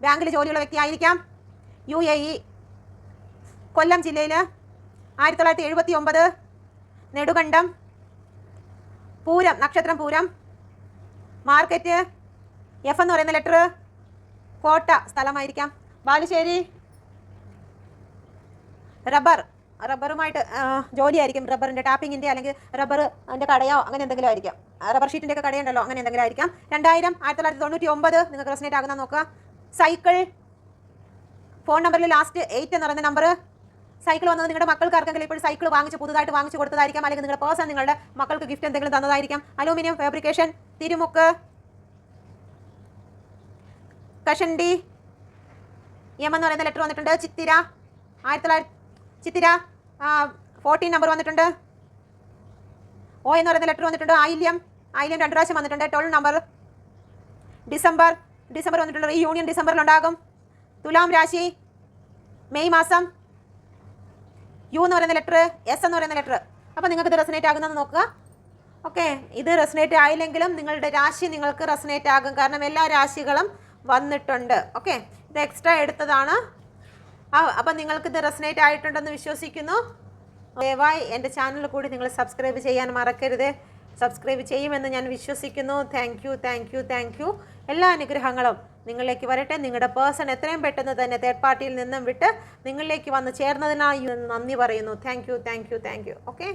ബാങ്കിൽ ജോലിയുള്ള വ്യക്തി ആയിരിക്കാം. UAE, കൊല്ലം ജില്ലയിൽ. 1979 നെടുകണ്ടം. പൂരം, നക്ഷത്രം പൂരം. മാർക്കറ്റ്. F എന്ന് പറയുന്ന ലെറ്റർ. കോട്ട സ്ഥലമായിരിക്കാം. ബാലുശ്ശേരി. റബ്ബറുമായിട്ട് ജോലിയായിരിക്കും. റബ്ബറിൻ്റെ ടാപ്പിങ്ങിൻ്റെ അല്ലെങ്കിൽ റബ്ബർ അതിൻ്റെ കടയോ അങ്ങനെ എന്തെങ്കിലും ആയിരിക്കാം. റബ്ബർ ഷീറ്റിൻ്റെ ഒക്കെ കടയുണ്ടല്ലോ, അങ്ങനെ എന്തെങ്കിലും ആയിരിക്കാം. 2000, 1999 നിങ്ങൾക്ക് റെസനേറ്റ് ആകുന്ന നോക്കുക. സൈക്കിൾ. ഫോൺ നമ്പറിൽ ലാസ്റ്റ് 8 എന്ന് പറയുന്ന നമ്പർ. സൈക്കിൾ വന്നത് നിങ്ങളുടെ മക്കൾക്ക് ആർക്കെങ്കിലും ഇപ്പോൾ സൈക്കിൾ പുതുതായിട്ട് വാങ്ങിച്ചു കൊടുത്തതായിരിക്കാം. അല്ലെങ്കിൽ നിങ്ങളുടെ പേഴ്സൺ നിങ്ങളുടെ മക്കൾക്ക് ഗിഫ്റ്റ് എന്തെങ്കിലും തന്നതായിരിക്കാം. Aluminium fabrication. തിരുമുക്ക്. കഷണ്ടി. M എന്ന് പറയുന്ന ലെറ്റർ വന്നിട്ടുണ്ട്. ചിത്തിര. 14 നമ്പർ വന്നിട്ടുണ്ട്. O എന്ന് പറയുന്ന ലെറ്റർ വന്നിട്ടുണ്ട്. ആയില്യം 2 പ്രാവശ്യം വന്നിട്ടുണ്ട്. 12 നമ്പർ. ഡിസംബർ വന്നിട്ടുണ്ട്. റീയൂണിയൻ ഡിസംബറിൽ ഉണ്ടാകും. തുലാം രാശി. മെയ് മാസം. U എന്ന് പറയുന്ന ലെറ്റർ. S എന്ന് പറയുന്ന ലെറ്റർ. അപ്പോൾ നിങ്ങൾക്ക് ഇത് റെസനേറ്റ് ആകുന്നത് നോക്കുക. ഓക്കെ, ഇത് റെസനേറ്റ് ആയില്ലെങ്കിലും നിങ്ങളുടെ രാശി നിങ്ങൾക്ക് റെസനേറ്റ് ആകും. കാരണം എല്ലാ രാശികളും വന്നിട്ടുണ്ട്. ഓക്കെ, ഇത് എക്സ്ട്രാ എടുത്തതാണ്. അപ്പം നിങ്ങൾക്കിത് റെസനേറ്റ് ആയിട്ടുണ്ടെന്ന് വിശ്വസിക്കുന്നു. ദയവായി എൻ്റെ ചാനൽ കൂടി നിങ്ങൾ സബ്സ്ക്രൈബ് ചെയ്യാൻ മറക്കരുത്. സബ്സ്ക്രൈബ് ചെയ്യുമെന്ന് ഞാൻ വിശ്വസിക്കുന്നു. Thank you. എല്ലാ അനുഗ്രഹങ്ങളും നിങ്ങളിലേക്ക് വരട്ടെ. നിങ്ങളുടെ പേഴ്സൺ എത്രയും പെട്ടെന്ന് തന്നെ തേർഡ് പാർട്ടിയിൽ നിന്നും വിട്ട് നിങ്ങളിലേക്ക് വന്ന് ചേർന്നതിനായി നന്ദി പറയുന്നു. Thank you. ഓക്കെ.